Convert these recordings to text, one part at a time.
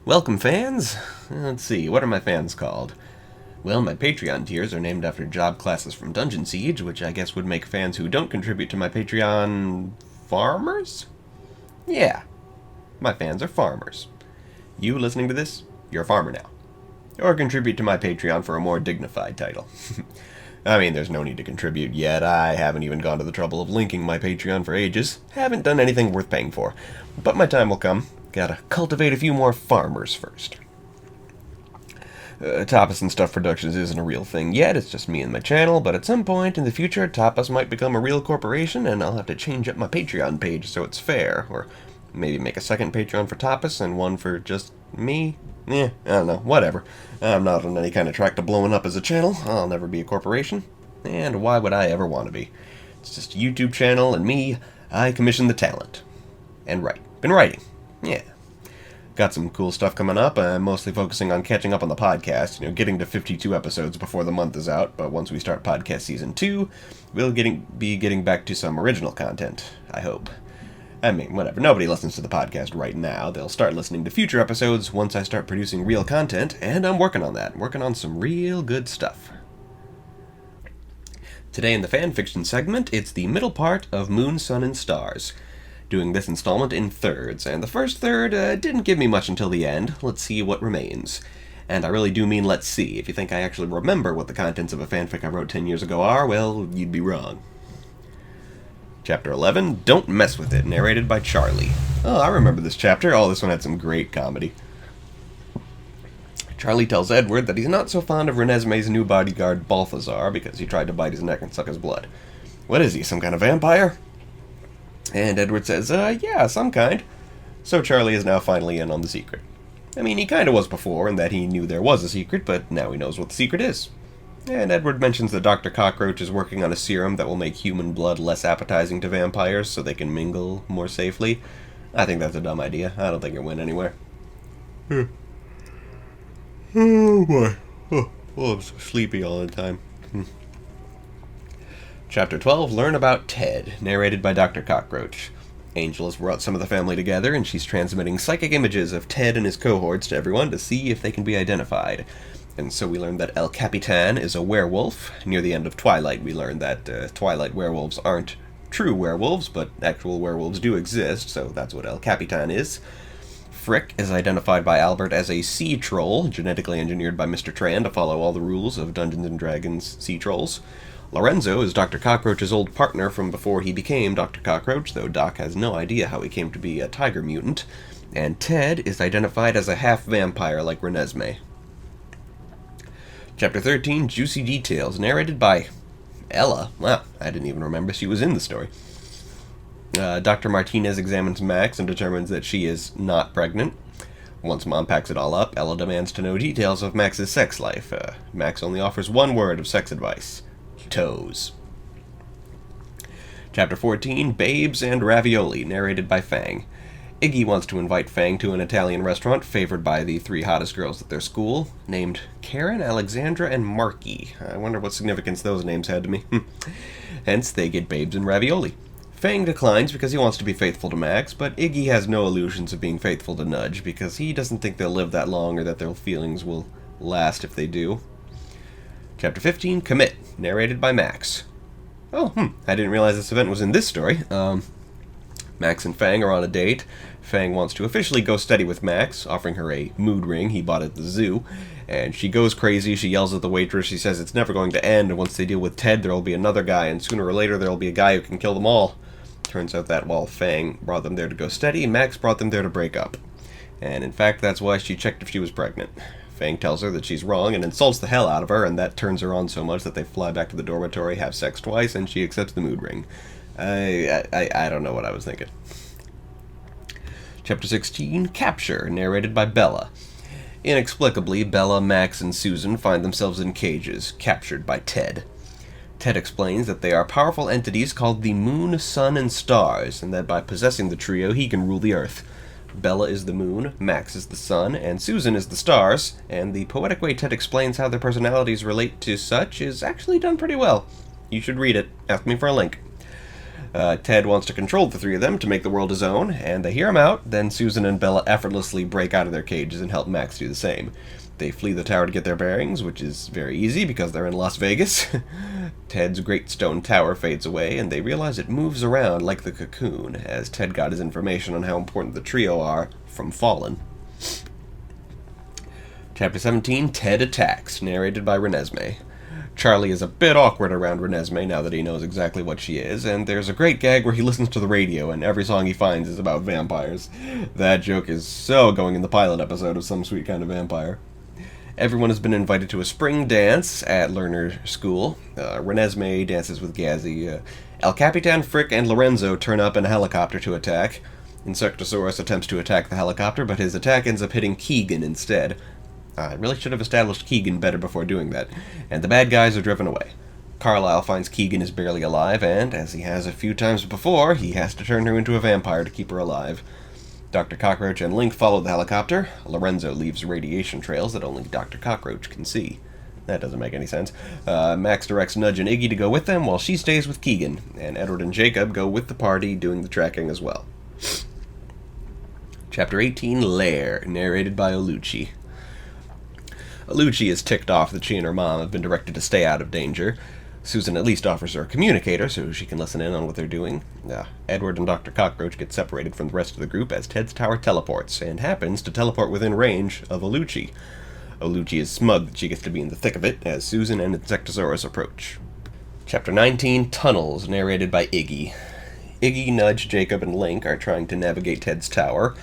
Welcome, fans! Let's see, what are my fans called? Well, my Patreon tiers are named after job classes from Dungeon Siege, which I guess would make fans who don't contribute to my Patreon... farmers? Yeah, my fans are farmers. You listening to this, you're a farmer now. Or contribute to my Patreon for a more dignified title. I mean, there's no need to contribute yet. I haven't even gone to the trouble of linking my Patreon for ages. Haven't done anything worth paying for. But my time will come. Gotta cultivate a few more farmers first. TAPAS and Stuff Productions isn't a real thing yet, it's just me and my channel, but at some point in the future, TAPAS might become a real corporation, and I'll have to change up my Patreon page so it's fair, or maybe make a second Patreon for TAPAS and one for just me. I don't know, whatever. I'm not on any kind of track to blowing up as a channel, I'll never be a corporation, and why would I ever want to be? It's just a YouTube channel, and me, I commission the talent. And write. Been writing. Yeah. Got some cool stuff coming up. I'm mostly focusing on catching up on the podcast, getting to 52 episodes before the month is out, but once we start podcast season 2, we'll be getting back to some original content, I hope. I mean, whatever, nobody listens to the podcast right now. They'll start listening to future episodes once I start producing real content, and I'm working on that. Working on some real good stuff. Today in the fanfiction segment, it's the middle part of Moon, Sun, and Stars. Doing this installment in thirds, and the first third didn't give me much until the end. Let's see what remains. And I really do mean let's see. If you think I actually remember what the contents of a fanfic I wrote 10 years ago are, well, you'd be wrong. Chapter 11, Don't Mess With It, narrated by Charlie. Oh, I remember this chapter. Oh, this one had some great comedy. Charlie tells Edward that he's not so fond of Renesmee's new bodyguard, Balthazar, because he tried to bite his neck and suck his blood. What is he, some kind of vampire? And Edward says, yeah, some kind. So Charlie is now finally in on the secret. I mean, he kinda was before, in that he knew there was a secret, but now he knows what the secret is. And Edward mentions that Dr. Cockroach is working on a serum that will make human blood less appetizing to vampires, so they can mingle more safely. I think that's a dumb idea. I don't think it went anywhere. Oh boy. Oh, I'm so sleepy all the time. Chapter 12, Learn About Ted, narrated by Dr. Cockroach. Angel has brought some of the family together, and she's transmitting psychic images of Ted and his cohorts to everyone to see if they can be identified. And so we learned that El Capitan is a werewolf. Near the end of Twilight, we learned that Twilight werewolves aren't true werewolves, but actual werewolves do exist, so that's what El Capitan is. Frick is identified by Albert as a sea troll, genetically engineered by Mr. Tran to follow all the rules of Dungeons & Dragons sea trolls. Lorenzo is Dr. Cockroach's old partner from before he became Dr. Cockroach, though Doc has no idea how he came to be a tiger mutant. And Ted is identified as a half-vampire like Renesmee. Chapter 13, Juicy Details, narrated by Ella. Wow, I didn't even remember she was in the story. Dr. Martinez examines Max and determines that she is not pregnant. Once Mom packs it all up, Ella demands to know details of Max's sex life. Max only offers one word of sex advice. Toes. Chapter 14, Babes and Ravioli, narrated by Fang. Iggy wants to invite Fang to an Italian restaurant favored by the 3 hottest girls at their school, named Karen, Alexandra, and Marky. I wonder what significance those names had to me. Hence, they get Babes and Ravioli. Fang declines because he wants to be faithful to Max, but Iggy has no illusions of being faithful to Nudge because he doesn't think they'll live that long or that their feelings will last if they do. Chapter 15, Commit, narrated by Max. Oh, I didn't realize this event was in this story. Max and Fang are on a date. Fang wants to officially go steady with Max, offering her a mood ring he bought at the zoo. And she goes crazy, she yells at the waitress, she says it's never going to end, and once they deal with Ted, there will be another guy, and sooner or later there will be a guy who can kill them all. Turns out that while Fang brought them there to go steady, Max brought them there to break up. And in fact, that's why she checked if she was pregnant. Fang tells her that she's wrong and insults the hell out of her, and that turns her on so much that they fly back to the dormitory, have sex twice, and she accepts the mood ring. I don't know what I was thinking. Chapter 16, Capture, narrated by Bella. Inexplicably, Bella, Max, and Susan find themselves in cages, captured by Ted. Ted explains that they are powerful entities called the Moon, Sun, and Stars, and that by possessing the trio, he can rule the Earth. Bella is the moon, Max is the sun, and Susan is the stars, and the poetic way Ted explains how their personalities relate to such is actually done pretty well. You should read it. Ask me for a link. Ted wants to control the three of them to make the world his own, and they hear him out. Then Susan and Bella effortlessly break out of their cages and help Max do the same. They flee the tower to get their bearings, which is very easy because they're in Las Vegas. Ted's great stone tower fades away, and they realize it moves around like the cocoon, as Ted got his information on how important the trio are from Fallen. Chapter 17, Ted Attacks, narrated by Renesmee. Charlie is a bit awkward around Renesmee now that he knows exactly what she is, and there's a great gag where he listens to the radio and every song he finds is about vampires. That joke is so going in the pilot episode of Some Sweet Kind of Vampire. Everyone has been invited to a spring dance at Lerner School. Renesmee dances with Gazzy. El Capitan, Frick, and Lorenzo turn up in a helicopter to attack. Insectosaurus attempts to attack the helicopter, but his attack ends up hitting Keegan instead. I really should have established Keegan better before doing that, and the bad guys are driven away. Carlisle finds Keegan is barely alive, and, as he has a few times before, he has to turn her into a vampire to keep her alive. Dr. Cockroach and Link follow the helicopter. Lorenzo leaves radiation trails that only Dr. Cockroach can see. That doesn't make any sense. Max directs Nudge and Iggy to go with them, while she stays with Keegan, and Edward and Jacob go with the party, doing the tracking as well. Chapter 18, Lair, narrated by Oluchi. Oluchi is ticked off that she and her mom have been directed to stay out of danger. Susan at least offers her a communicator so she can listen in on what they're doing. Edward and Dr. Cockroach get separated from the rest of the group as Ted's tower teleports, and happens to teleport within range of Oluchi. Oluchi is smug that she gets to be in the thick of it as Susan and Insectosaurus approach. Chapter 19, Tunnels, narrated by Iggy. Iggy, Nudge, Jacob, and Link are trying to navigate Ted's tower.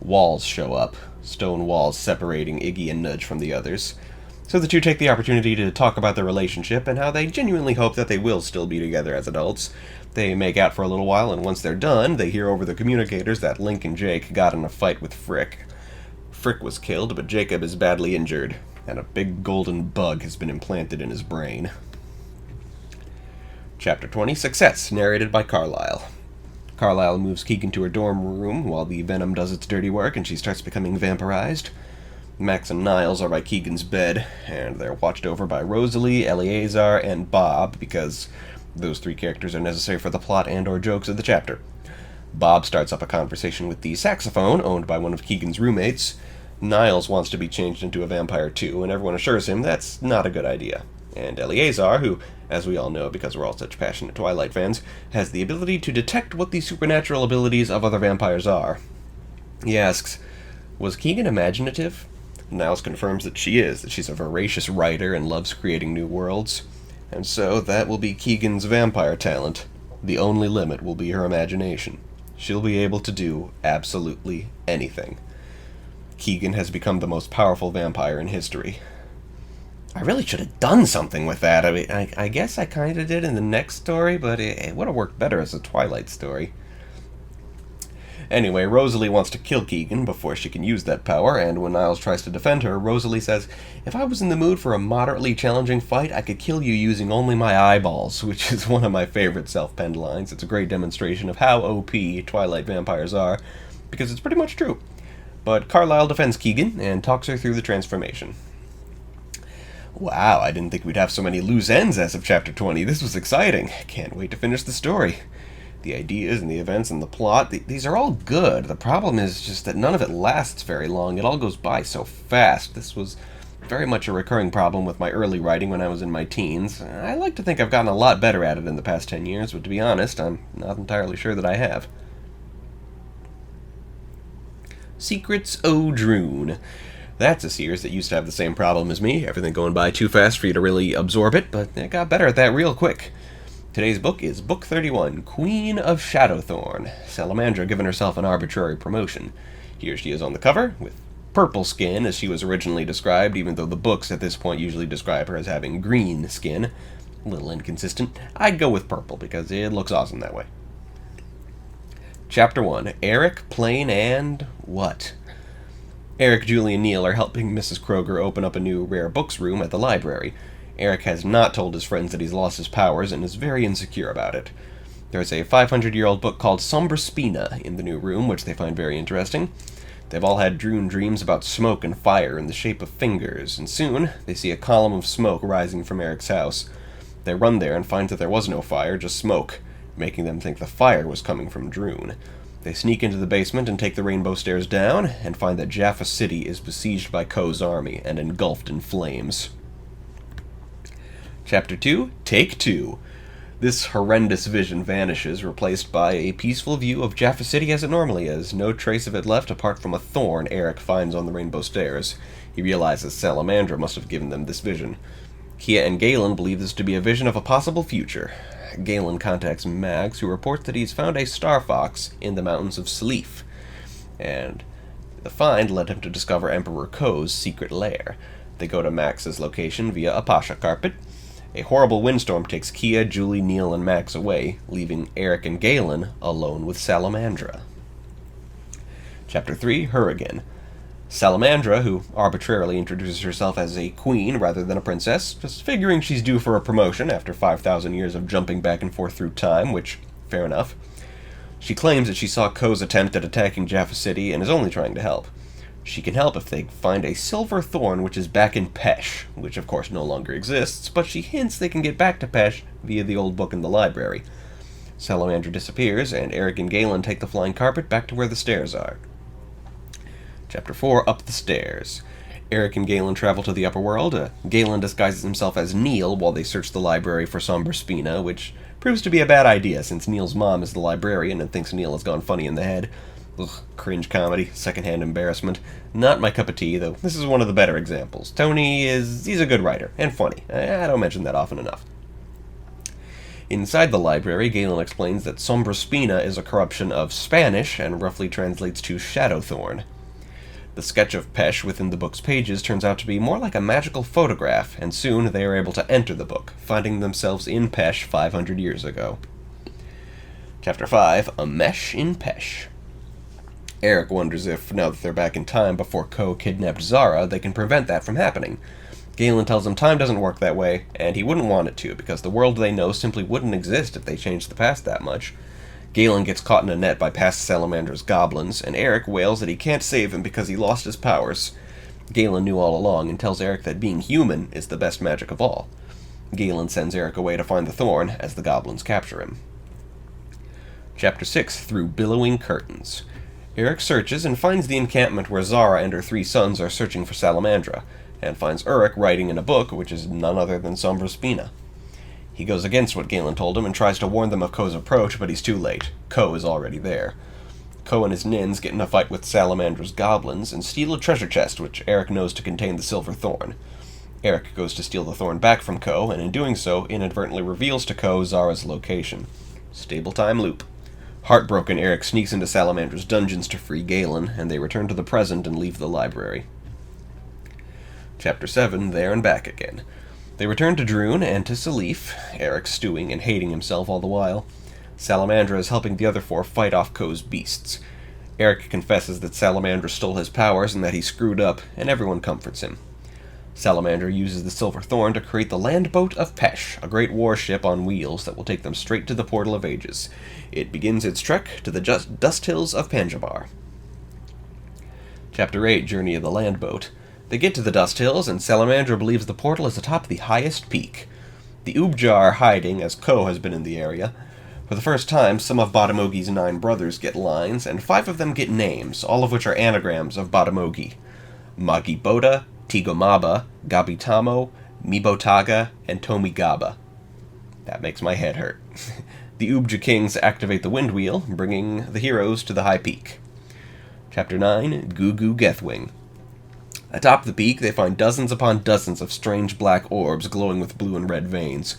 Walls show up. Stone walls separating Iggy and Nudge from the others. So the two take the opportunity to talk about their relationship and how they genuinely hope that they will still be together as adults. They make out for a little while, and once they're done, they hear over the communicators that Link and Jake got in a fight with Frick. Frick was killed, but Jacob is badly injured, and a big golden bug has been implanted in his brain. Chapter 20, Success, narrated by Carlisle. Carlisle moves Keegan to her dorm room while the venom does its dirty work and she starts becoming vampirized. Max and Niles are by Keegan's bed, and they're watched over by Rosalie, Eleazar, and Bob, because those three characters are necessary for the plot and or jokes of the chapter. Bob starts up a conversation with the saxophone, owned by one of Keegan's roommates. Niles wants to be changed into a vampire too, and everyone assures him that's not a good idea. And Eleazar, who, as we all know because we're all such passionate Twilight fans, has the ability to detect what the supernatural abilities of other vampires are. He asks, was Keegan imaginative? Niles confirms that she is, that she's a voracious writer and loves creating new worlds. And so that will be Keegan's vampire talent. The only limit will be her imagination. She'll be able to do absolutely anything. Keegan has become the most powerful vampire in history. I really should have done something with that. I mean, I guess I kind of did in the next story, but it would have worked better as a Twilight story. Anyway, Rosalie wants to kill Keegan before she can use that power, and when Niles tries to defend her, Rosalie says, if I was in the mood for a moderately challenging fight, I could kill you using only my eyeballs, which is one of my favorite self-penned lines. It's a great demonstration of how OP Twilight vampires are, because it's pretty much true. But Carlisle defends Keegan and talks her through the transformation. Wow, I didn't think we'd have so many loose ends as of Chapter 20. This was exciting. Can't wait to finish the story. The ideas and the events and the plot, these are all good. The problem is just that none of it lasts very long. It all goes by so fast. This was very much a recurring problem with my early writing when I was in my teens. I like to think I've gotten a lot better at it in the past 10 years, but to be honest, I'm not entirely sure that I have. Secrets o' Droon. That's a series that used to have the same problem as me, everything going by too fast for you to really absorb it, but it got better at that real quick. Today's book is Book 31, Queen of Shadowthorn, Salamandra giving herself an arbitrary promotion. Here she is on the cover, with purple skin as she was originally described, even though the books at this point usually describe her as having green skin. A little inconsistent. I'd go with purple because it looks awesome that way. Chapter 1, Eric, Plain, and what? Eric, Julie, and Neil are helping Mrs. Kroger open up a new rare books room at the library. Eric has not told his friends that he's lost his powers and is very insecure about it. There's a 500-year-old book called Sombraspina in the new room, which they find very interesting. They've all had Droon dreams about smoke and fire in the shape of fingers, and soon they see a column of smoke rising from Eric's house. They run there and find that there was no fire, just smoke. making them think the fire was coming from Droon. They sneak into the basement and take the rainbow stairs down, and find that Jaffa City is besieged by Ko's army and engulfed in flames. Chapter 2, Take 2. This horrendous vision vanishes, replaced by a peaceful view of Jaffa City as it normally is, no trace of it left apart from a thorn Eric finds on the rainbow stairs. He realizes Salamandra must have given them this vision. Kia and Galen believe this to be a vision of a possible future. Galen contacts Max, who reports that he's found a star fox in the mountains of Sleef, and the find led him to discover Emperor Ko's secret lair. They go to Max's location via a pasha carpet. A horrible windstorm takes Kia, Julie, Neil, and Max away, leaving Eric and Galen alone with Salamandra. Chapter 3, Her Again. Salamandra, who arbitrarily introduces herself as a queen rather than a princess, just figuring she's due for a promotion after 5,000 years of jumping back and forth through time, which, fair enough. She claims that she saw Ko's attempt at attacking Jaffa City and is only trying to help. She can help if they find a silver thorn which is back in Pesh, which of course no longer exists, but she hints they can get back to Pesh via the old book in the library. Salamandra disappears, and Eric and Galen take the flying carpet back to where the stairs are. Chapter 4, Up the Stairs. Eric and Galen travel to the upper world. Galen disguises himself as Neil while they search the library for Somber Spina, which proves to be a bad idea since Neil's mom is the librarian and thinks Neil has gone funny in the head. Ugh, cringe comedy, secondhand embarrassment. Not my cup of tea, though this is one of the better examples. He's a good writer, and funny. I don't mention that often enough. Inside the library, Galen explains that Sombra Spina is a corruption of Spanish and roughly translates to Shadowthorn. The sketch of Pesh within the book's pages turns out to be more like a magical photograph, and soon they are able to enter the book, finding themselves in Pesh 500 years ago. Chapter 5, A Mesh in Pesh. Eric wonders if, now that they're back in time before Ko kidnapped Zara, they can prevent that from happening. Galen tells him time doesn't work that way, and he wouldn't want it to, because the world they know simply wouldn't exist if they changed the past that much. Galen gets caught in a net by past Salamandra's goblins, and Eric wails that he can't save him because he lost his powers. Galen knew all along and tells Eric that being human is the best magic of all. Galen sends Eric away to find the thorn as the goblins capture him. Chapter 6, Through Billowing Curtains. Eric searches and finds the encampment where Zara and her 3 sons are searching for Salamandra, and finds Uruk writing in a book which is none other than Sombra Spina. He goes against what Galen told him and tries to warn them of Ko's approach, but he's too late. Ko is already there. Ko and his nins get in a fight with Salamandra's goblins and steal a treasure chest which Eric knows to contain the silver thorn. Eric goes to steal the thorn back from Ko, and in doing so inadvertently reveals to Ko Zara's location. Stable time loop. Heartbroken, Eric sneaks into Salamandra's dungeons to free Galen, and they return to the present and leave the library. Chapter 7, There and Back Again. They return to Droon and to Sleef, Eric stewing and hating himself all the while. Salamandra is helping the other 4 fight off Ko's beasts. Eric confesses that Salamandra stole his powers and that he screwed up, and everyone comforts him. Salamandra uses the silver thorn to create the land boat of Pesh, a great warship on wheels that will take them straight to the Portal of Ages. It begins its trek to the dust hills of Panjabar. Chapter 8, Journey of the Land Boat. They get to the dust hills, and Salamandra believes the portal is atop the highest peak. The Ubjar are hiding, as Ko has been in the area. For the first time, some of Batamogi's 9 brothers get lines, and 5 of them get names, all of which are anagrams of Batamogi. Magiboda, Tigomaba, Gabitamo, Mibotaga, and Tomigaba. That makes my head hurt. The Ubja Kings activate the wind wheel, bringing the heroes to the high peak. Chapter 9, Gugu Gethwing. Atop the peak, they find dozens upon dozens of strange black orbs glowing with blue and red veins.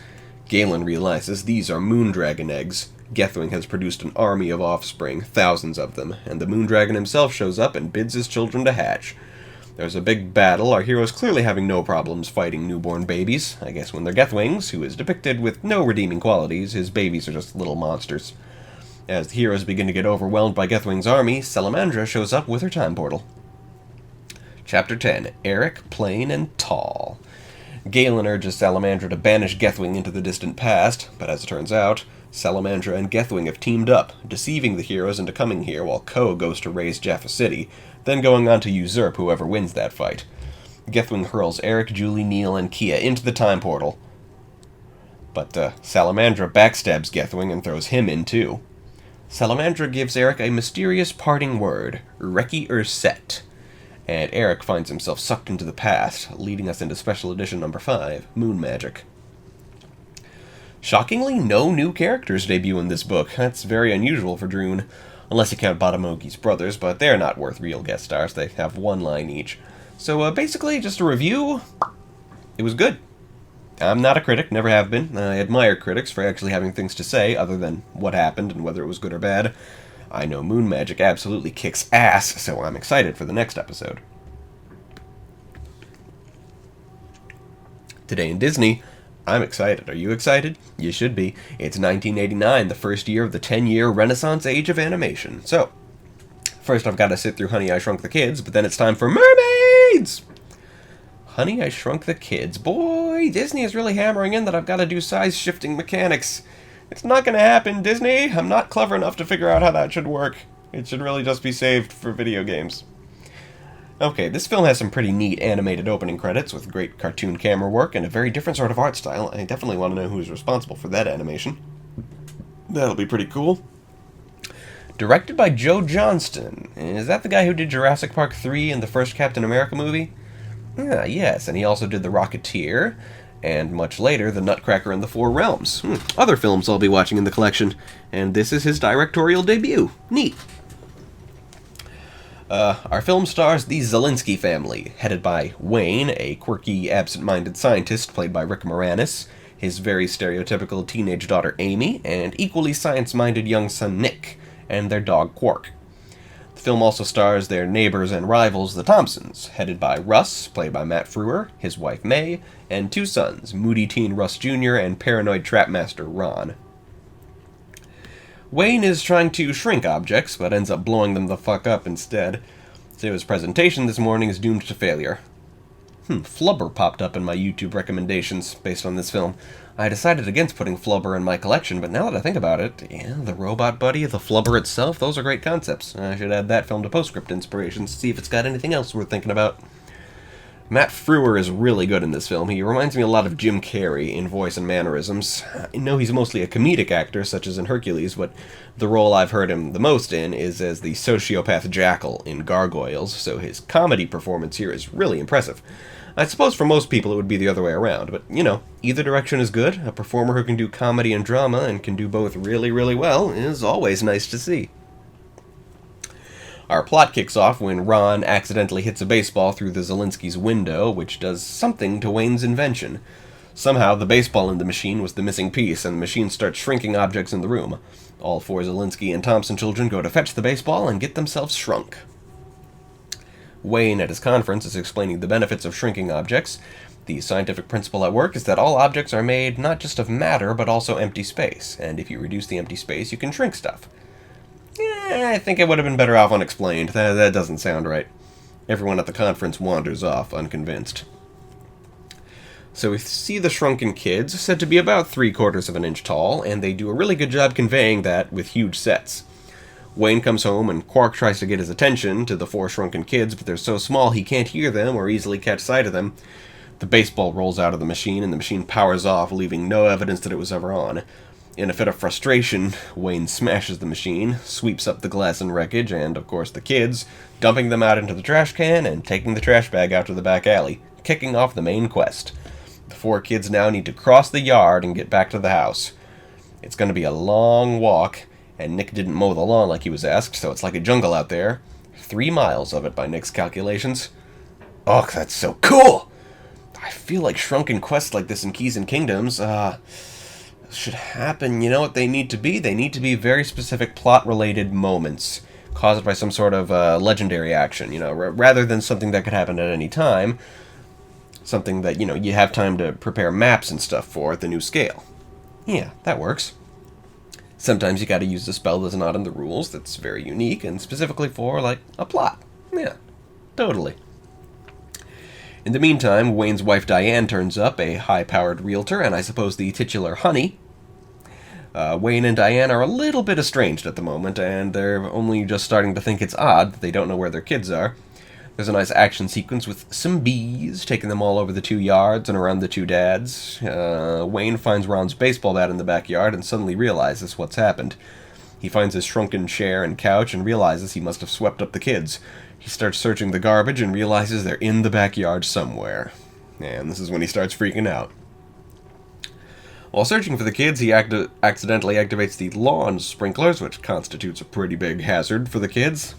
Galen realizes these are moondragon eggs. Gethwing has produced an army of offspring, thousands of them, and the moondragon himself shows up and bids his children to hatch. There's a big battle, our heroes clearly having no problems fighting newborn babies. I guess when they're Gethwings, who is depicted with no redeeming qualities, his babies are just little monsters. As the heroes begin to get overwhelmed by Gethwing's army, Salamandra shows up with her time portal. Chapter 10, Eric, Plain, and Tall. Galen urges Salamandra to banish Gethwing into the distant past, but as it turns out, Salamandra and Gethwing have teamed up, deceiving the heroes into coming here while Ko goes to raise Jaffa City, then going on to usurp whoever wins that fight. Gethwing hurls Eric, Julie, Neil, and Kia into the time portal. But Salamandra backstabs Gethwing and throws him in too. Salamandra gives Eric a mysterious parting word, Reki Urset, and Eric finds himself sucked into the past, leading us into Special Edition number 5, Moon Magic. Shockingly, no new characters debut in this book. That's very unusual for Droon, unless you count Batamogi's brothers, but they're not worth real guest stars. They have one line each. So basically, just a review. It was good. I'm not a critic, never have been. I admire critics for actually having things to say, other than what happened and whether it was good or bad. I know Moon Magic absolutely kicks ass, so I'm excited for the next episode. Today in Disney, I'm excited. Are you excited? You should be. It's 1989, the first year of the 10-year Renaissance age of animation. So, first I've got to sit through Honey, I Shrunk the Kids, but then it's time for Mermaids! Honey, I Shrunk the Kids. Boy, Disney is really hammering in that I've got to do size-shifting mechanics. It's not going to happen, Disney. I'm not clever enough to figure out how that should work. It should really just be saved for video games. Okay, this film has some pretty neat animated opening credits with great cartoon camera work and a very different sort of art style. I definitely want to know who's responsible for that animation. That'll be pretty cool. Directed by Joe Johnston. Is that the guy who did Jurassic Park 3 and the first Captain America movie? Yes, and he also did The Rocketeer, and much later, The Nutcracker and the Four Realms. Other films I'll be watching in the collection, and this is his directorial debut. Neat. Our film stars the Zielinski family, headed by Wayne, a quirky, absent-minded scientist played by Rick Moranis, his very stereotypical teenage daughter Amy, and equally science-minded young son Nick, and their dog Quark. The film also stars their neighbors and rivals, the Thompsons, headed by Russ, played by Matt Frewer, his wife May, and two sons, moody teen Russ Jr. and paranoid trapmaster Ron. Wayne is trying to shrink objects, but ends up blowing them the fuck up instead, so his presentation this morning is doomed to failure. Flubber popped up in my YouTube recommendations based on this film. I decided against putting Flubber in my collection, but now that I think about it, yeah, the robot buddy, the Flubber itself, those are great concepts. I should add that film to Postscript Inspirations to see if it's got anything else worth thinking about. Matt Frewer is really good in this film. He reminds me a lot of Jim Carrey in voice and mannerisms. I know he's mostly a comedic actor, such as in Hercules, but the role I've heard him the most in is as the sociopath Jackal in Gargoyles, so his comedy performance here is really impressive. I suppose for most people it would be the other way around, but, you know, either direction is good. A performer who can do comedy and drama and can do both really, really well is always nice to see. Our plot kicks off when Ron accidentally hits a baseball through the Zielinski's window, which does something to Wayne's invention. Somehow, the baseball in the machine was the missing piece, and the machine starts shrinking objects in the room. All four Zielinski and Thompson children go to fetch the baseball and get themselves shrunk. Wayne, at his conference, is explaining the benefits of shrinking objects. The scientific principle at work is that all objects are made not just of matter, but also empty space, and if you reduce the empty space, you can shrink stuff. I think it would have been better off unexplained. That doesn't sound right. Everyone at the conference wanders off, unconvinced. So we see the shrunken kids, said to be about 3/4 of an inch tall, and they do a really good job conveying that with huge sets. Wayne comes home, and Quark tries to get his attention to the four shrunken kids, but they're so small he can't hear them or easily catch sight of them. The baseball rolls out of the machine, and the machine powers off, leaving no evidence that it was ever on. In a fit of frustration, Wayne smashes the machine, sweeps up the glass and wreckage, and, of course, the kids, dumping them out into the trash can and taking the trash bag out to the back alley, kicking off the main quest. The four kids now need to cross the yard and get back to the house. It's going to be a long walk, and Nick didn't mow the lawn like he was asked, so it's like a jungle out there. 3 miles of it by Nick's calculations. Oh, that's so cool! I feel like shrunken quests like this in Keys and Kingdoms, should happen. You know what they need to be? They need to be very specific plot-related moments caused by some sort of legendary action, you know, rather than something that could happen at any time. Something that, you know, you have time to prepare maps and stuff for at the new scale. Yeah, that works. Sometimes you gotta use a spell that's not in the rules, that's very unique, and specifically for, like, a plot. Yeah, totally. In the meantime, Wayne's wife Diane turns up, a high-powered realtor, and I suppose the titular Honey. Wayne and Diane are a little bit estranged at the moment, and they're only just starting to think it's odd that they don't know where their kids are. There's a nice action sequence with some bees, taking them all over the 2 yards and around the 2 dads. Wayne finds Ron's baseball bat in the backyard and suddenly realizes what's happened. He finds his shrunken chair and couch and realizes he must have swept up the kids. He starts searching the garbage and realizes they're in the backyard somewhere. And this is when he starts freaking out. While searching for the kids, he accidentally activates the lawn sprinklers, which constitutes a pretty big hazard for the kids.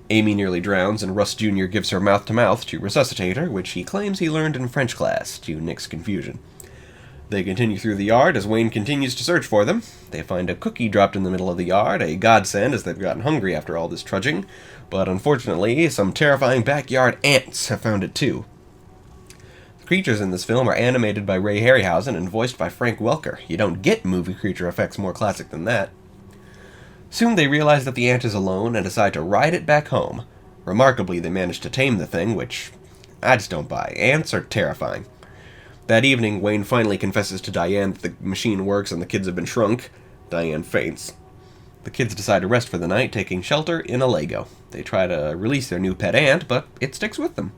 Amy nearly drowns, and Russ Jr. gives her mouth-to-mouth to resuscitate her, which he claims he learned in French class, to Nick's confusion. They continue through the yard as Wayne continues to search for them. They find a cookie dropped in the middle of the yard, a godsend as they've gotten hungry after all this trudging, but unfortunately, some terrifying backyard ants have found it too. The creatures in this film are animated by Ray Harryhausen and voiced by Frank Welker. You don't get movie creature effects more classic than that. Soon they realize that the ant is alone and decide to ride it back home. Remarkably, they manage to tame the thing, which I just don't buy. Ants are terrifying. That evening, Wayne finally confesses to Diane that the machine works and the kids have been shrunk. Diane faints. The kids decide to rest for the night, taking shelter in a Lego. They try to release their new pet ant, but it sticks with them.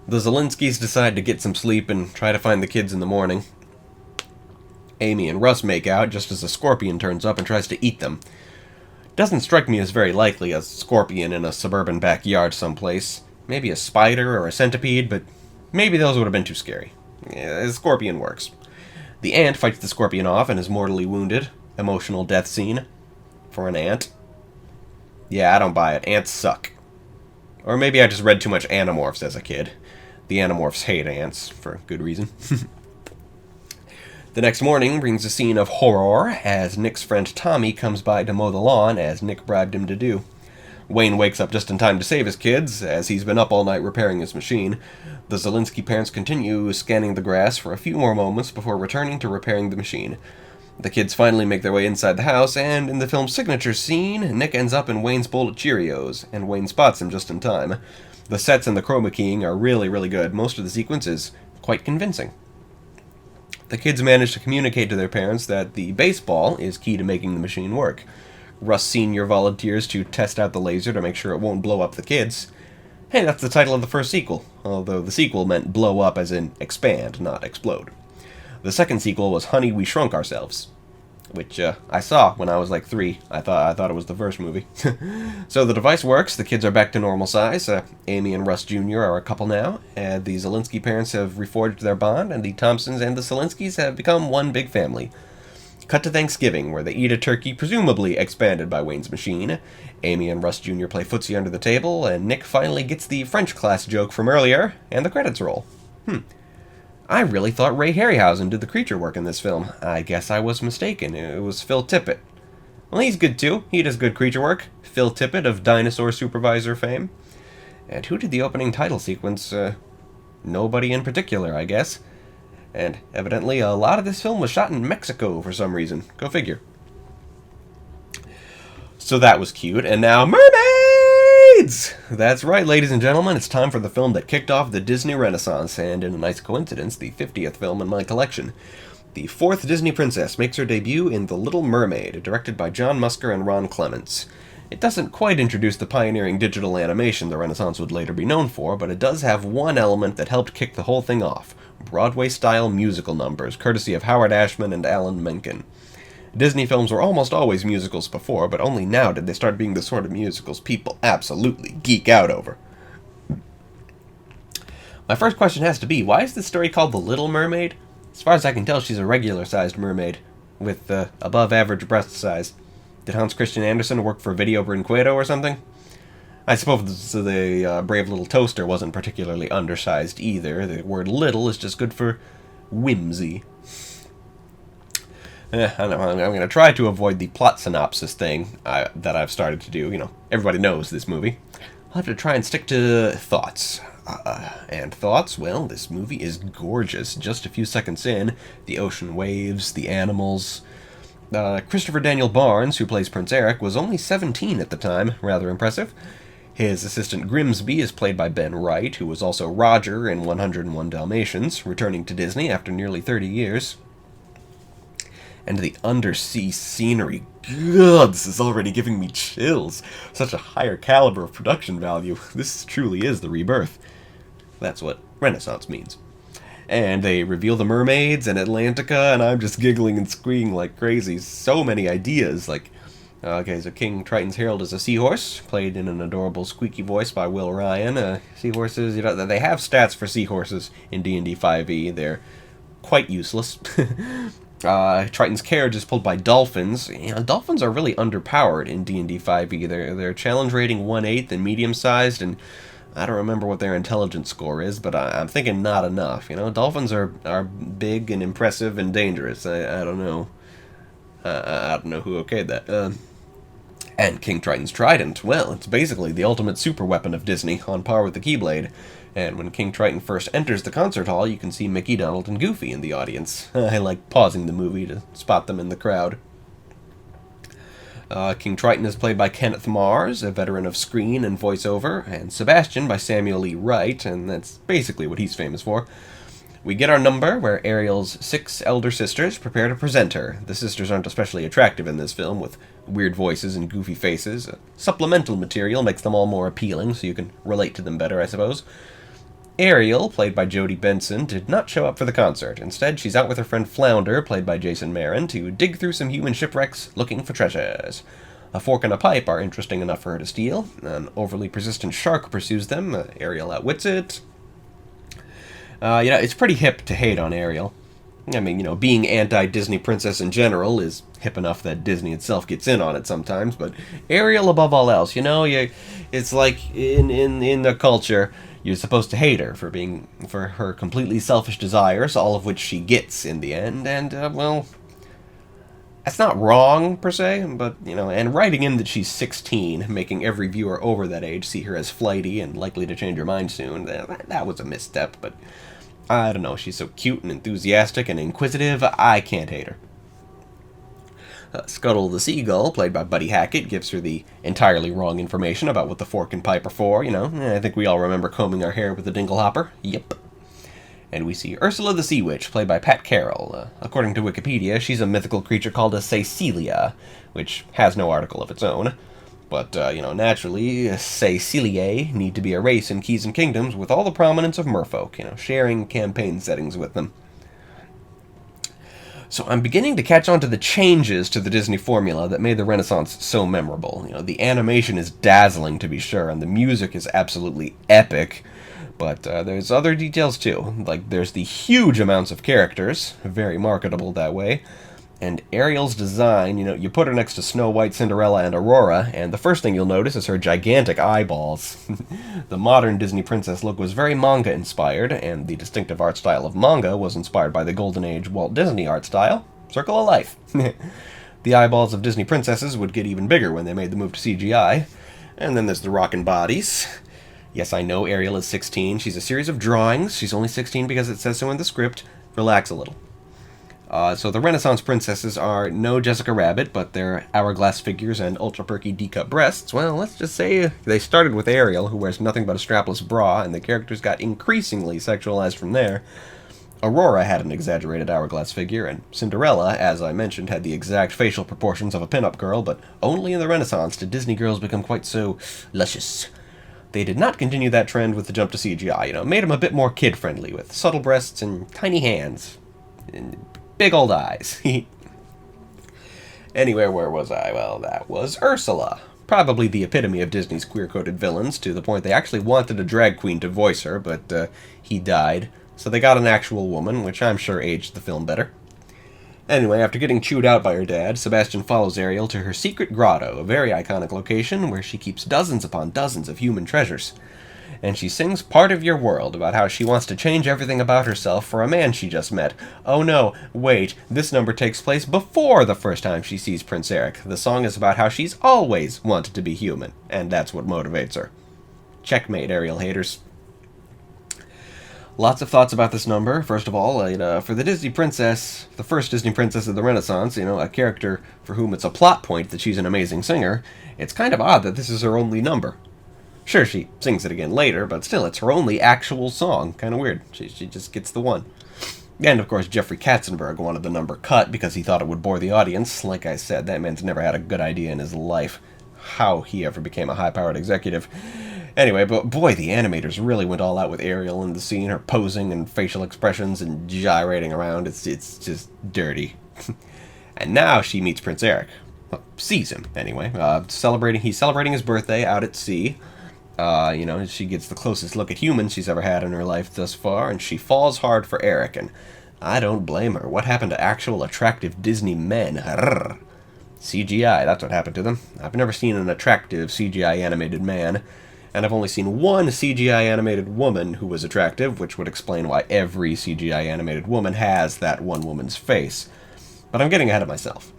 The Zelinskys decide to get some sleep and try to find the kids in the morning. Amy and Russ make out just as a scorpion turns up and tries to eat them. Doesn't strike me as very likely, a scorpion in a suburban backyard someplace. Maybe a spider or a centipede, but maybe those would have been too scary. A scorpion works. The ant fights the scorpion off and is mortally wounded. Emotional death scene. For an ant. Yeah, I don't buy it. Ants suck. Or maybe I just read too much Animorphs as a kid. The Animorphs hate ants, for good reason. The next morning brings a scene of horror as Nick's friend Tommy comes by to mow the lawn as Nick bribed him to do. Wayne wakes up just in time to save his kids, as he's been up all night repairing his machine. The Zelinsky parents continue scanning the grass for a few more moments before returning to repairing the machine. The kids finally make their way inside the house, and in the film's signature scene, Nick ends up in Wayne's bowl of Cheerios, and Wayne spots him just in time. The sets and the chroma keying are really, really good. Most of the sequence is quite convincing. The kids manage to communicate to their parents that the baseball is key to making the machine work. Russ Sr. volunteers to test out the laser to make sure it won't blow up the kids. Hey, that's the title of the first sequel, although the sequel meant blow up as in expand, not explode. The second sequel was Honey, We Shrunk Ourselves, which I saw when I was like 3. I thought it was the first movie. So the device works, the kids are back to normal size. Amy and Russ Jr. are a couple now, and the Zelinsky parents have reforged their bond, and the Thompsons and the Zelinskys have become one big family. Cut to Thanksgiving, where they eat a turkey presumably expanded by Wayne's machine. Amy and Russ Jr. play footsie under the table, and Nick finally gets the French class joke from earlier, and the credits roll. I really thought Ray Harryhausen did the creature work in this film. I guess I was mistaken. It was Phil Tippett. Well, he's good too. He does good creature work. Phil Tippett of Dinosaur Supervisor fame. And who did the opening title sequence? Nobody in particular, I guess. And evidently a lot of this film was shot in Mexico for some reason. Go figure. So that was cute, and now mermaids! That's right, ladies and gentlemen, it's time for the film that kicked off the Disney Renaissance, and in a nice coincidence, the 50th film in my collection. The fourth Disney princess makes her debut in The Little Mermaid, directed by John Musker and Ron Clements. It doesn't quite introduce the pioneering digital animation the Renaissance would later be known for, but it does have one element that helped kick the whole thing off: Broadway-style musical numbers, courtesy of Howard Ashman and Alan Menken. Disney films were almost always musicals before, but only now did they start being the sort of musicals people absolutely geek out over. My first question has to be, why is this story called The Little Mermaid? As far as I can tell, she's a regular-sized mermaid, with above-average breast size. Did Hans Christian Andersen work for Video Brinquedo or something? I suppose the Brave Little Toaster wasn't particularly undersized either. The word little is just good for whimsy. I don't know, I'm going to try to avoid the plot synopsis thing that I've started to do. You know, everybody knows this movie. I'll have to try and stick to thoughts. And thoughts, well, this movie is gorgeous. Just a few seconds in, the ocean waves, the animals. Christopher Daniel Barnes, who plays Prince Eric, was only 17 at the time. Rather impressive. His assistant Grimsby is played by Ben Wright, who was also Roger in 101 Dalmatians, returning to Disney after nearly 30 years. And the undersea scenery, God, this is already giving me chills. Such a higher caliber of production value. This truly is the rebirth. That's what Renaissance means. And they reveal the mermaids and Atlantica, and I'm just giggling and squealing like crazy. So many ideas, like... Okay, so King Triton's Herald is a seahorse, played in an adorable squeaky voice by Will Ryan. Seahorses, they have stats for seahorses in D&D 5e. They're quite useless. Triton's carriage is pulled by dolphins. Dolphins are really underpowered in D&D 5e. They're challenge rating 1/8 and medium-sized, and I don't remember what their intelligence score is, but I'm thinking not enough. Dolphins are big and impressive and dangerous. I don't know. I don't know who okayed that. And King Triton's Trident, well, it's basically the ultimate super weapon of Disney, on par with the Keyblade. And when King Triton first enters the concert hall, you can see Mickey, Donald, and Goofy in the audience. I like pausing the movie to spot them in the crowd. King Triton is played by Kenneth Mars, a veteran of screen and voiceover, and Sebastian by Samuel E. Wright, and that's basically what he's famous for. We get our number, where Ariel's 6 elder sisters prepare to present her. The sisters aren't especially attractive in this film, with weird voices and goofy faces. Supplemental material makes them all more appealing, so you can relate to them better, I suppose. Ariel, played by Jodie Benson, did not show up for the concert. Instead, she's out with her friend Flounder, played by Jason Marin, to dig through some human shipwrecks looking for treasures. A fork and a pipe are interesting enough for her to steal. An overly persistent shark pursues them. Ariel outwits it. It's pretty hip to hate on Ariel. I mean, being anti-Disney princess in general is hip enough that Disney itself gets in on it sometimes, but Ariel above all else, it's like in the culture, you're supposed to hate her for her completely selfish desires, all of which she gets in the end, and, that's not wrong, per se, but, and writing in that she's 16, making every viewer over that age see her as flighty and likely to change her mind soon, that was a misstep, but I don't know, she's so cute and enthusiastic and inquisitive, I can't hate her. Scuttle the Seagull, played by Buddy Hackett, gives her the entirely wrong information about what the fork and pipe are for, I think we all remember combing our hair with the dinglehopper. Yep. And we see Ursula the Sea Witch, played by Pat Carroll. According to Wikipedia, she's a mythical creature called a Cecilia, which has no article of its own. But, naturally, Ceciliae need to be a race in Keys and Kingdoms with all the prominence of merfolk, sharing campaign settings with them. So I'm beginning to catch on to the changes to the Disney formula that made the Renaissance so memorable. The animation is dazzling, to be sure, and the music is absolutely epic. But there's other details, too. Like, there's the huge amounts of characters, very marketable that way. And Ariel's design, you put her next to Snow White, Cinderella, and Aurora, and the first thing you'll notice is her gigantic eyeballs. The modern Disney princess look was very manga-inspired, and the distinctive art style of manga was inspired by the Golden Age Walt Disney art style. Circle of life. The eyeballs of Disney princesses would get even bigger when they made the move to CGI. And then there's the rockin' bodies. Yes, I know Ariel is 16. She's a series of drawings. She's only 16 because it says so in the script. Relax a little. So the Renaissance princesses are no Jessica Rabbit, but they're hourglass figures and ultra-perky D-cup breasts. Well, let's just say they started with Ariel, who wears nothing but a strapless bra, and the characters got increasingly sexualized from there. Aurora had an exaggerated hourglass figure, and Cinderella, as I mentioned, had the exact facial proportions of a pinup girl, but only in the Renaissance did Disney girls become quite so luscious. They did not continue that trend with the jump to CGI, made them a bit more kid-friendly, with subtle breasts and tiny hands. And big old eyes. Anyway, where was I? Well, that was Ursula. Probably the epitome of Disney's queer-coded villains, to the point they actually wanted a drag queen to voice her, but he died. So they got an actual woman, which I'm sure aged the film better. Anyway, after getting chewed out by her dad, Sebastian follows Ariel to her secret grotto, a very iconic location where she keeps dozens upon dozens of human treasures. And she sings Part of Your World about how she wants to change everything about herself for a man she just met. Oh no, wait, this number takes place before the first time she sees Prince Eric. The song is about how she's always wanted to be human, and that's what motivates her. Checkmate, Ariel haters. Lots of thoughts about this number. First of all, for the Disney princess, the first Disney princess of the Renaissance, a character for whom it's a plot point that she's an amazing singer, it's kind of odd that this is her only number. Sure, she sings it again later, but still, it's her only actual song. Kind of weird. She just gets the one. And, of course, Jeffrey Katzenberg wanted the number cut because he thought it would bore the audience. Like I said, that man's never had a good idea in his life. How he ever became a high-powered executive. Anyway, but boy, the animators really went all out with Ariel in the scene, her posing and facial expressions and gyrating around. It's just dirty. And now she meets Prince Eric. Well, sees him, anyway. He's celebrating his birthday out at sea. She gets the closest look at humans she's ever had in her life thus far, and she falls hard for Eric, and I don't blame her. What happened to actual attractive Disney men? Arrgh. CGI, that's what happened to them. I've never seen an attractive CGI animated man, and I've only seen one CGI animated woman who was attractive, which would explain why every CGI animated woman has that one woman's face. But I'm getting ahead of myself.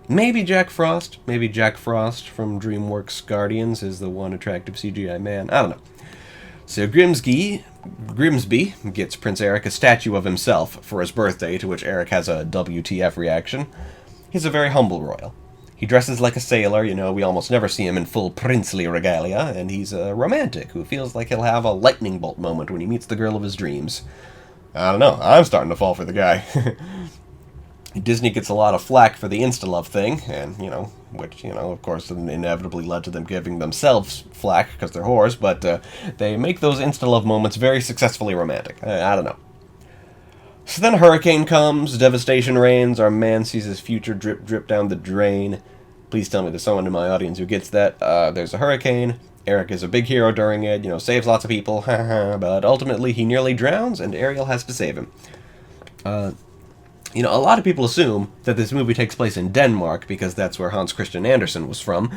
Maybe Jack Frost from DreamWorks Guardians is the one attractive CGI man. I don't know. So Grimsby gets Prince Eric a statue of himself for his birthday, to which Eric has a WTF reaction. He's a very humble royal. He dresses like a sailor, we almost never see him in full princely regalia, and he's a romantic who feels like he'll have a lightning bolt moment when he meets the girl of his dreams. I don't know, I'm starting to fall for the guy. Disney gets a lot of flack for the insta-love thing, and, which, of course, inevitably led to them giving themselves flack because they're whores, but they make those insta-love moments very successfully romantic. I don't know. So then a hurricane comes, devastation reigns, our man sees his future drip drip down the drain. Please tell me there's someone in my audience who gets that. There's a hurricane, Eric is a big hero during it, saves lots of people, but ultimately he nearly drowns, and Ariel has to save him. A lot of people assume that this movie takes place in Denmark because that's where Hans Christian Andersen was from.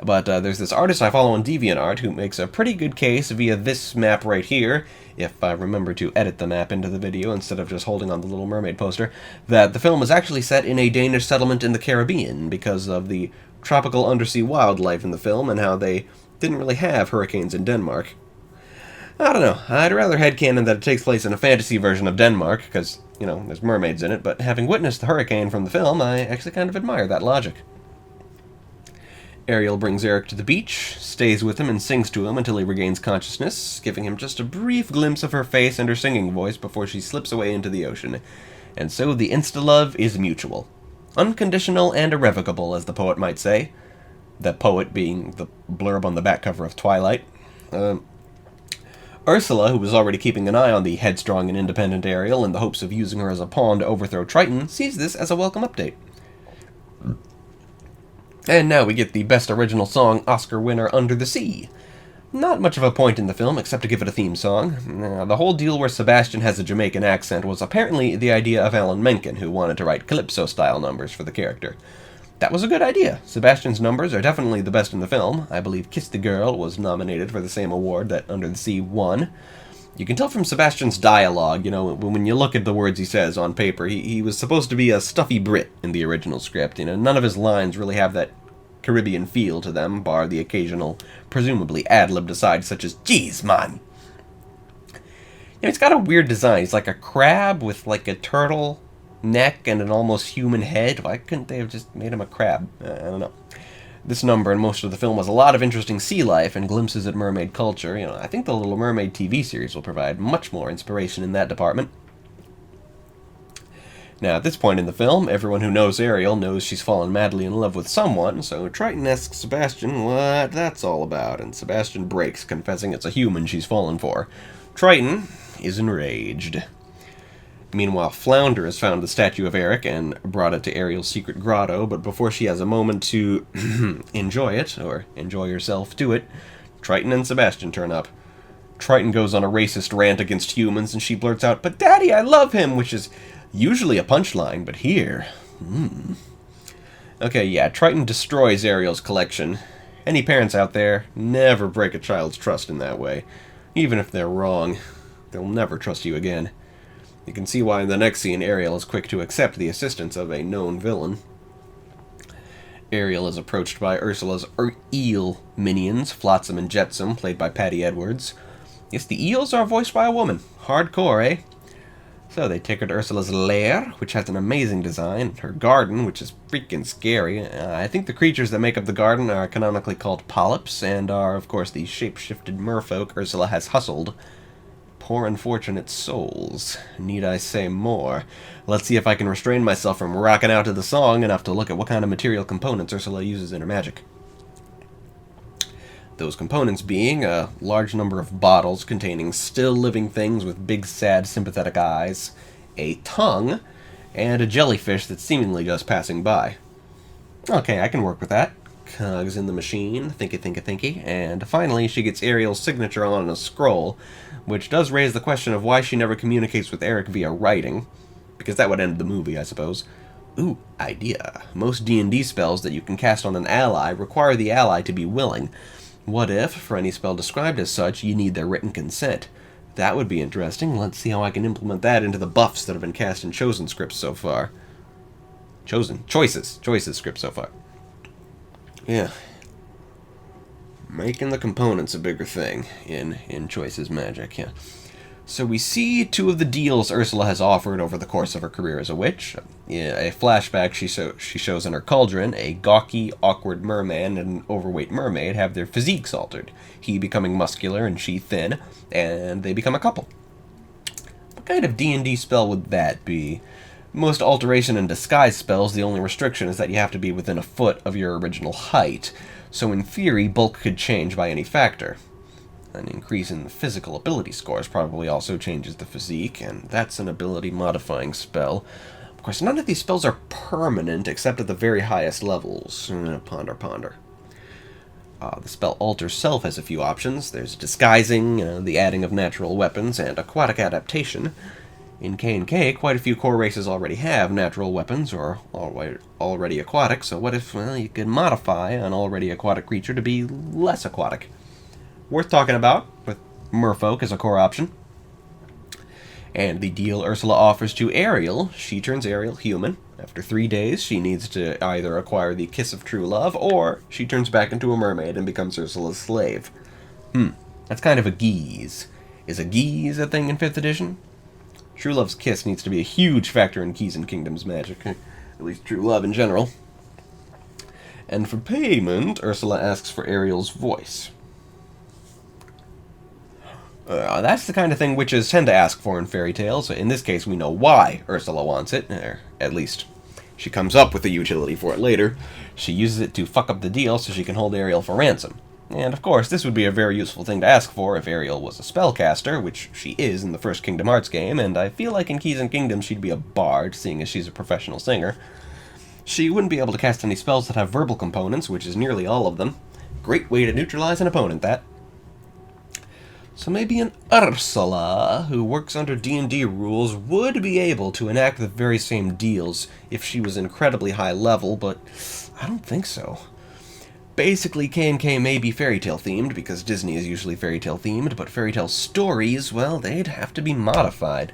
But there's this artist I follow on DeviantArt who makes a pretty good case via this map right here, if I remember to edit the map into the video instead of just holding on the Little Mermaid poster, that the film was actually set in a Danish settlement in the Caribbean because of the tropical undersea wildlife in the film and how they didn't really have hurricanes in Denmark. I don't know. I'd rather headcanon that it takes place in a fantasy version of Denmark, because, there's mermaids in it, but having witnessed the hurricane from the film, I actually kind of admire that logic. Ariel brings Eric to the beach, stays with him, and sings to him until he regains consciousness, giving him just a brief glimpse of her face and her singing voice before she slips away into the ocean. And so the insta-love is mutual. Unconditional and irrevocable, as the poet might say. The poet being the blurb on the back cover of Twilight. Ursula, who was already keeping an eye on the headstrong and independent Ariel in the hopes of using her as a pawn to overthrow Triton, sees this as a welcome update. And now we get the Best Original Song Oscar winner, Under the Sea. Not much of a point in the film, except to give it a theme song. The whole deal where Sebastian has a Jamaican accent was apparently the idea of Alan Menken, who wanted to write Calypso-style numbers for the character. That was a good idea. Sebastian's numbers are definitely the best in the film. I believe Kiss the Girl was nominated for the same award that Under the Sea won. You can tell from Sebastian's dialogue, when you look at the words he says on paper, he was supposed to be a stuffy Brit in the original script. None of his lines really have that Caribbean feel to them, bar the occasional, presumably ad-libbed aside, such as, "Jeez, man!" It's got a weird design. He's like a crab with like a turtle neck and an almost human head. Why couldn't they have just made him a crab? I don't know. This number and most of the film has a lot of interesting sea life and glimpses at mermaid culture. I think the Little Mermaid TV series will provide much more inspiration in that department. Now, at this point in the film, everyone who knows Ariel knows she's fallen madly in love with someone, so Triton asks Sebastian what that's all about, and Sebastian breaks, confessing it's a human she's fallen for. Triton is enraged. Meanwhile, Flounder has found the statue of Eric and brought it to Ariel's secret grotto, but before she has a moment to enjoy it, or enjoy herself to it, Triton and Sebastian turn up. Triton goes on a racist rant against humans, and she blurts out, "But Daddy, I love him," which is usually a punchline, but here... Okay, yeah, Triton destroys Ariel's collection. Any parents out there, never break a child's trust in that way. Even if they're wrong, they'll never trust you again. You can see why in the next scene Ariel is quick to accept the assistance of a known villain. Ariel is approached by Ursula's eel minions, Flotsam and Jetsam, played by Patty Edwards. Yes, the eels are voiced by a woman. Hardcore, eh? So they take her to Ursula's lair, which has an amazing design, her garden, which is freaking scary. I think the creatures that make up the garden are canonically called polyps, and are, of course, the shape-shifted merfolk Ursula has hustled. poor unfortunate souls. Need I say more? Let's see if I can restrain myself from rocking out to the song enough to look at what kind of material components Ursula uses in her magic. Those components being a large number of bottles containing still living things with big, sad, sympathetic eyes, a tongue, and a jellyfish that's seemingly just passing by. Okay, I can work with that. Cogs in the machine, thinky, and finally she gets Ariel's signature on a scroll, which does raise the question of why she never communicates with Eric via writing, because that would end the movie, I suppose. Ooh, idea. Most D&D spells that you can cast on an ally require the ally to be willing. What if, for any spell described as such, you need their written consent? That would be interesting. Let's see how I can implement that into the buffs that have been cast in Chosen scripts so far. Choices scripts so far. Yeah. Making the components a bigger thing in Choices magic, yeah. So we see two of the deals Ursula has offered over the course of her career as a witch. Yeah, a flashback she shows in her cauldron, a gawky, awkward merman and an overweight mermaid have their physiques altered, he becoming muscular and she thin, and they become a couple. What kind of D&D spell would that be? Most alteration and disguise spells, the only restriction is that you have to be within a foot of your original height, so in theory, bulk could change by any factor. An increase in the physical ability scores probably also changes the physique, and that's an ability-modifying spell. Of course, none of these spells are permanent, except at the very highest levels. Ponder. The spell Alter Self has a few options. There's disguising, the adding of natural weapons, and aquatic adaptation. In K&K, quite a few core races already have natural weapons or already aquatic, so what if, you could modify an already aquatic creature to be less aquatic? Worth talking about, with Merfolk as a core option. And the deal Ursula offers to Ariel, she turns Ariel human. After 3 days, she needs to either acquire the Kiss of True Love, or she turns back into a mermaid and becomes Ursula's slave. That's kind of a geese. Is a geese a thing in 5th edition? True Love's kiss needs to be a huge factor in Keys and Kingdoms magic, at least true love in general. And for payment, Ursula asks for Ariel's voice. That's the kind of thing witches tend to ask for in fairy tales. In this case, we know why Ursula wants it, or at least she comes up with a utility for it later. She uses it to fuck up the deal so she can hold Ariel for ransom. And of course, this would be a very useful thing to ask for if Ariel was a spellcaster, which she is in the first Kingdom Hearts game, and I feel like in Keys and Kingdoms she'd be a bard, seeing as she's a professional singer. She wouldn't be able to cast any spells that have verbal components, which is nearly all of them. Great way to neutralize an opponent, that. So maybe an Ursula, who works under D&D rules, would be able to enact the very same deals if she was incredibly high level, but I don't think so. Basically, K&K may be fairy tale themed, because Disney is usually fairy tale themed, but fairy tale stories, well, they'd have to be modified.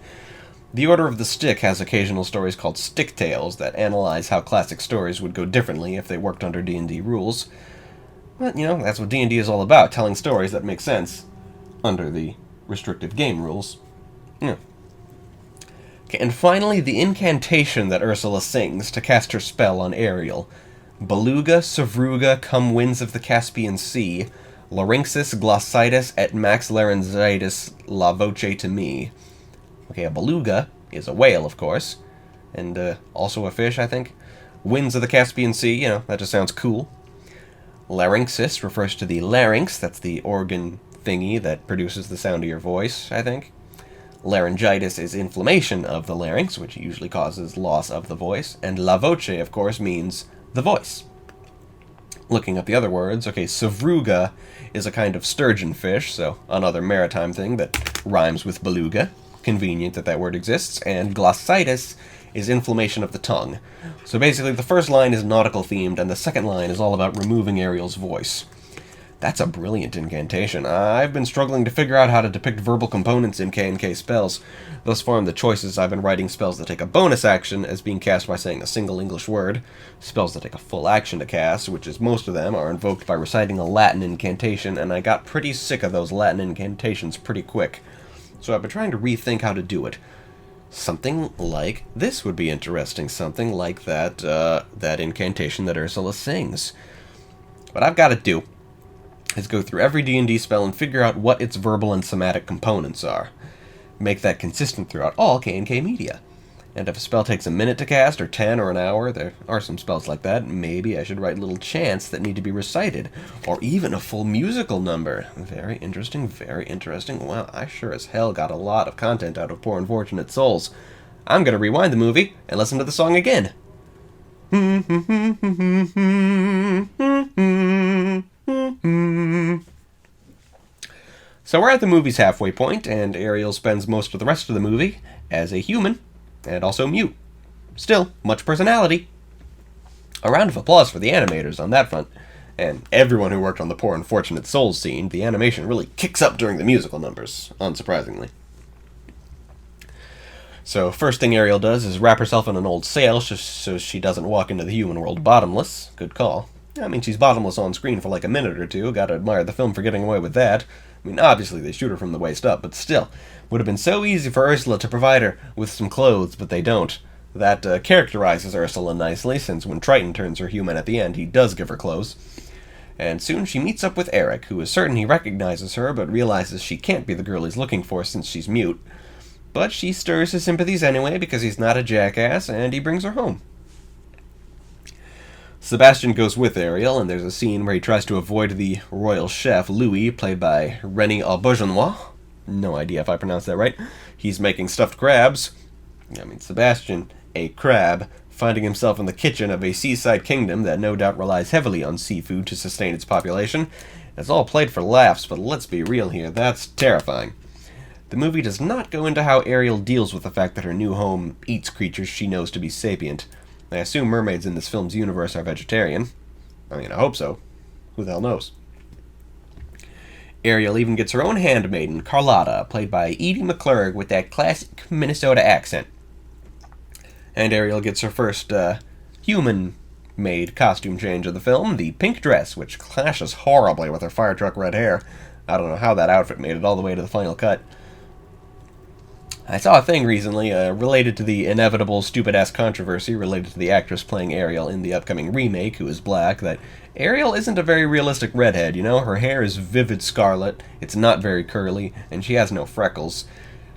The Order of the Stick has occasional stories called Stick Tales that analyze how classic stories would go differently if they worked under D&D rules. But, that's what D&D is all about, telling stories that make sense under the restricted game rules. Yeah. Okay, and finally, the incantation that Ursula sings to cast her spell on Ariel. Beluga, Savruga, come winds of the Caspian Sea, larynxis, glossitis, et max laryngitis, la voce to me. Okay, a beluga is a whale, of course, and also a fish, I think. Winds of the Caspian Sea, that just sounds cool. Larynxis refers to the larynx, that's the organ thingy that produces the sound of your voice, I think. Laryngitis is inflammation of the larynx, which usually causes loss of the voice, and la voce, of course, means the voice. Looking up the other words, okay, Savruga is a kind of sturgeon fish, so another maritime thing that rhymes with beluga. Convenient that word exists. And glossitis is inflammation of the tongue. So basically, the first line is nautical themed, and the second line is all about removing Ariel's voice. That's a brilliant incantation. I've been struggling to figure out how to depict verbal components in K&K spells. Thus far in the choices, I've been writing spells that take a bonus action as being cast by saying a single English word. Spells that take a full action to cast, which is most of them, are invoked by reciting a Latin incantation, and I got pretty sick of those Latin incantations pretty quick. So I've been trying to rethink how to do it. Something like this would be interesting. Something like that incantation that Ursula sings. What I've got to do is go through every D&D spell and figure out what its verbal and somatic components are. make that consistent throughout all K&K media. And if a spell takes a minute to cast, or 10, or an hour, there are some spells like that, maybe I should write little chants that need to be recited, or even a full musical number. Very interesting, very interesting. Well, I sure as hell got a lot of content out of Poor Unfortunate Souls. I'm gonna rewind the movie and listen to the song again. So we're at the movie's halfway point, and Ariel spends most of the rest of the movie as a human, and also mute. Still, much personality. A round of applause for the animators on that front, and everyone who worked on the Poor Unfortunate Souls scene. The animation really kicks up during the musical numbers, unsurprisingly. So first thing Ariel does is wrap herself in an old sail so she doesn't walk into the human world bottomless. Good call. I mean, she's bottomless on screen for like a minute or two. Gotta admire the film for getting away with that. I mean, obviously they shoot her from the waist up, but still. Would have been so easy for Ursula to provide her with some clothes, but they don't. That characterizes Ursula nicely, since when Triton turns her human at the end, he does give her clothes. And soon she meets up with Eric, who is certain he recognizes her, but realizes she can't be the girl he's looking for since she's mute. But she stirs his sympathies anyway because he's not a jackass, and he brings her home. Sebastian goes with Ariel, and there's a scene where he tries to avoid the royal chef, Louis, played by René Auberjonois. No idea if I pronounced that right. He's making stuffed crabs. I mean, Sebastian, a crab, finding himself in the kitchen of a seaside kingdom that no doubt relies heavily on seafood to sustain its population. It's all played for laughs, but let's be real here, that's terrifying. The movie does not go into how Ariel deals with the fact that her new home eats creatures she knows to be sapient. I assume mermaids in this film's universe are vegetarian. I mean, I hope so. Who the hell knows? Ariel even gets her own handmaiden, Carlotta, played by Edie McClurg with that classic Minnesota accent. And Ariel gets her first human-made costume change of the film, the pink dress, which clashes horribly with her fire truck red hair. I don't know how that outfit made it all the way to the final cut. I saw a thing recently related to the inevitable stupid-ass controversy related to the actress playing Ariel in the upcoming remake, who is black, that Ariel isn't a very realistic redhead, you know? Her hair is vivid scarlet, it's not very curly, and she has no freckles.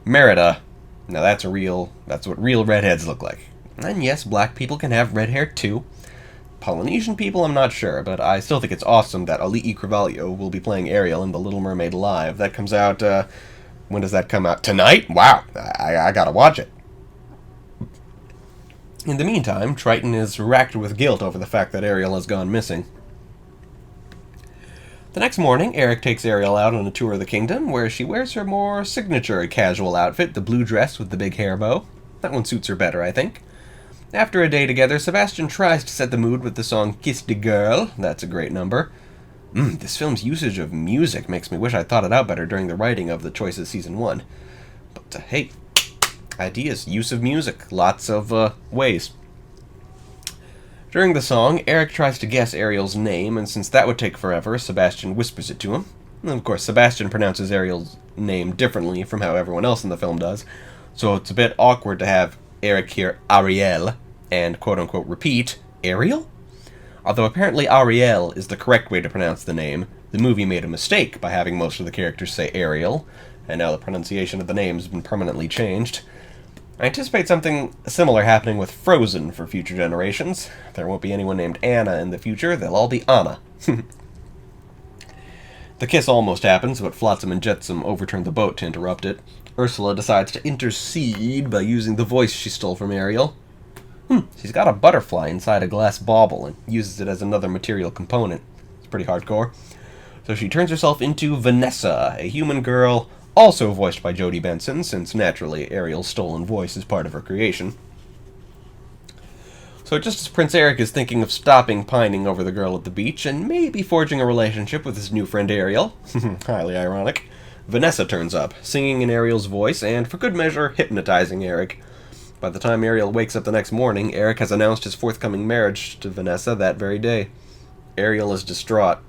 Merida, now that's what real redheads look like. And yes, black people can have red hair too. Polynesian people, I'm not sure, but I still think it's awesome that Ali'i Carvalho will be playing Ariel in The Little Mermaid Live. That comes out, when does that come out? Tonight? Wow, I gotta watch it. In the meantime, Triton is racked with guilt over the fact that Ariel has gone missing. The next morning, Eric takes Ariel out on a tour of the kingdom, where she wears her more signature casual outfit, the blue dress with the big hair bow. That one suits her better, I think. After a day together, Sebastian tries to set the mood with the song Kiss the Girl. That's a great number. This film's usage of music makes me wish I'd thought it out better during the writing of The Choices Season 1. But, hey, ideas, use of music, lots of ways. During the song, Eric tries to guess Ariel's name, and since that would take forever, Sebastian whispers it to him. And of course, Sebastian pronounces Ariel's name differently from how everyone else in the film does, so it's a bit awkward to have Eric hear Ariel and quote-unquote repeat, Ariel? Although apparently Ariel is the correct way to pronounce the name, the movie made a mistake by having most of the characters say Ariel, and now the pronunciation of the name has been permanently changed. I anticipate something similar happening with Frozen for future generations. There won't be anyone named Anna in the future, they'll all be Anna. The kiss almost happens, but Flotsam and Jetsam overturn the boat to interrupt it. Ursula decides to intercede by using the voice she stole from Ariel. She's got a butterfly inside a glass bauble and uses it as another material component. It's pretty hardcore. So she turns herself into Vanessa, a human girl, also voiced by Jodie Benson, since naturally Ariel's stolen voice is part of her creation. So just as Prince Eric is thinking of stopping pining over the girl at the beach and maybe forging a relationship with his new friend Ariel, highly ironic, Vanessa turns up, singing in Ariel's voice and, for good measure, hypnotizing Eric. By the time Ariel wakes up the next morning, Eric has announced his forthcoming marriage to Vanessa that very day. Ariel is distraught.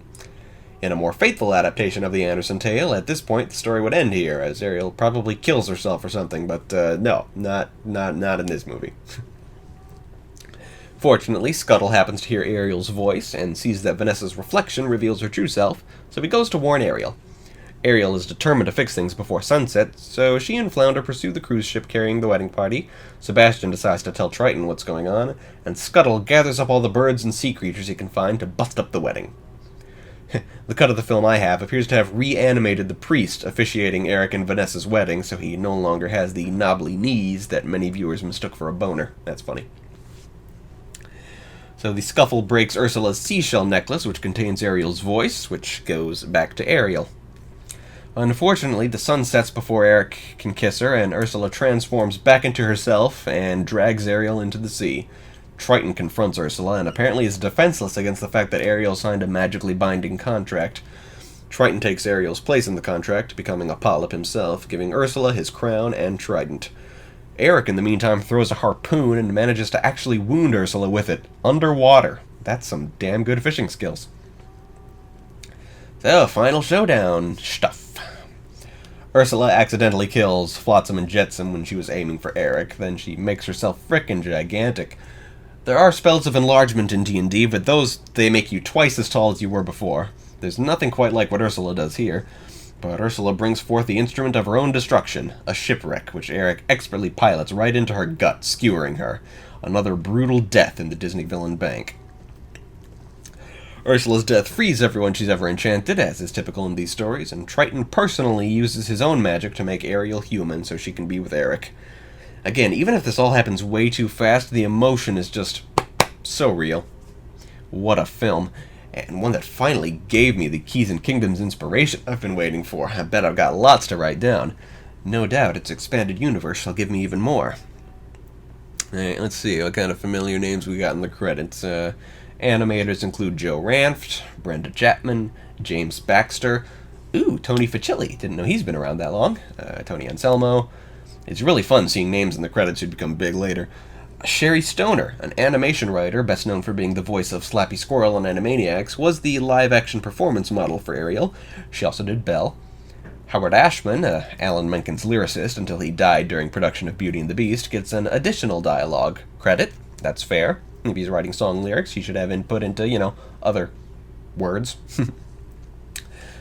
In a more faithful adaptation of the Anderson tale, at this point the story would end here, as Ariel probably kills herself or something, but no, not in this movie. Fortunately, Scuttle happens to hear Ariel's voice and sees that Vanessa's reflection reveals her true self, so he goes to warn Ariel. Ariel is determined to fix things before sunset, so she and Flounder pursue the cruise ship carrying the wedding party. Sebastian decides to tell Triton what's going on, and Scuttle gathers up all the birds and sea creatures he can find to bust up the wedding. The cut of the film I have appears to have reanimated the priest officiating Eric and Vanessa's wedding, so he no longer has the knobbly knees that many viewers mistook for a boner. That's funny. So the scuffle breaks Ursula's seashell necklace, which contains Ariel's voice, which goes back to Ariel. Unfortunately, the sun sets before Eric can kiss her, and Ursula transforms back into herself and drags Ariel into the sea. Triton confronts Ursula, and apparently is defenseless against the fact that Ariel signed a magically binding contract. Triton takes Ariel's place in the contract, becoming a polyp himself, giving Ursula his crown and trident. Eric, in the meantime, throws a harpoon and manages to actually wound Ursula with it, underwater. That's some damn good fishing skills. So, final showdown stuff. Ursula accidentally kills Flotsam and Jetsam when she was aiming for Eric, then she makes herself frickin' gigantic. There are spells of enlargement in D&D, but those, they make you twice as tall as you were before. There's nothing quite like what Ursula does here, but Ursula brings forth the instrument of her own destruction, a shipwreck, which Eric expertly pilots right into her gut, skewering her. Another brutal death in the Disney villain bank. Ursula's death frees everyone she's ever enchanted, as is typical in these stories, and Triton personally uses his own magic to make Ariel human so she can be with Eric. Again, even if this all happens way too fast, the emotion is just so real. What a film. And one that finally gave me the Keys and Kingdoms inspiration I've been waiting for. I bet I've got lots to write down. No doubt its expanded universe shall give me even more. Alright, let's see what kind of familiar names we got in the credits. Animators include Joe Ranft, Brenda Chapman, James Baxter. Ooh, Tony Ficilli. Didn't know he's been around that long. Tony Anselmo. It's really fun seeing names in the credits who'd become big later. Sherry Stoner, an animation writer, best known for being the voice of Slappy Squirrel on Animaniacs, was the live-action performance model for Ariel. She also did Belle. Howard Ashman, Alan Menken's lyricist until he died during production of Beauty and the Beast, gets an additional dialogue credit. That's fair. If he's writing song lyrics, he should have input into, other words.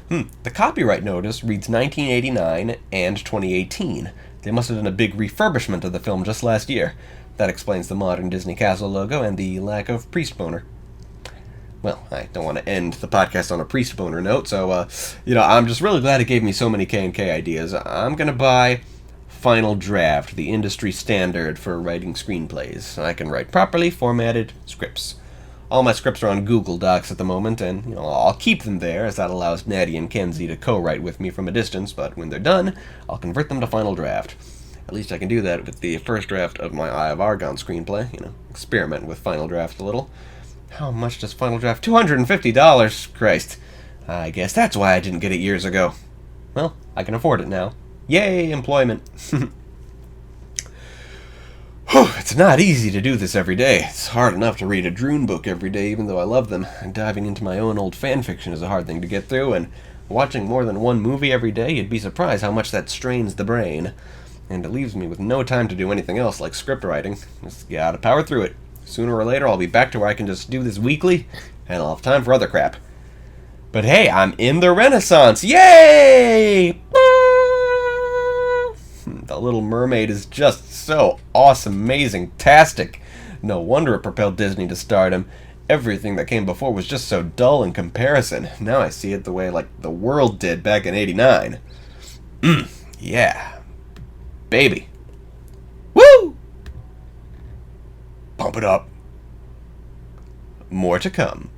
The copyright notice reads 1989 and 2018. They must have done a big refurbishment of the film just last year. That explains the modern Disney Castle logo and the lack of priest boner. Well, I don't want to end the podcast on a priest boner note, so, I'm just really glad it gave me so many K&K ideas. I'm going to buy Final Draft, the industry standard for writing screenplays. I can write properly formatted scripts. All my scripts are on Google Docs at the moment, and I'll keep them there, as that allows Natty and Kenzie to co-write with me from a distance, but when they're done, I'll convert them to Final Draft. At least I can do that with the first draft of my Eye of Argon screenplay, experiment with Final Draft a little. How much does Final Draft? $250! Christ. I guess that's why I didn't get it years ago. Well, I can afford it now. Yay, employment. It's not easy to do this every day. It's hard enough to read a Droon book every day, even though I love them. And diving into my own old fanfiction is a hard thing to get through, and watching more than one movie every day, you'd be surprised how much that strains the brain. And it leaves me with no time to do anything else, like script writing. Just gotta power through it. Sooner or later, I'll be back to where I can just do this weekly, and I'll have time for other crap. But hey, I'm in the Renaissance! Yay! The Little Mermaid is just so awesome, amazing-tastic. No wonder it propelled Disney to stardom. Everything that came before was just so dull in comparison. Now I see it the way, the world did back in '89. Yeah. Baby. Woo! Pump it up. More to come.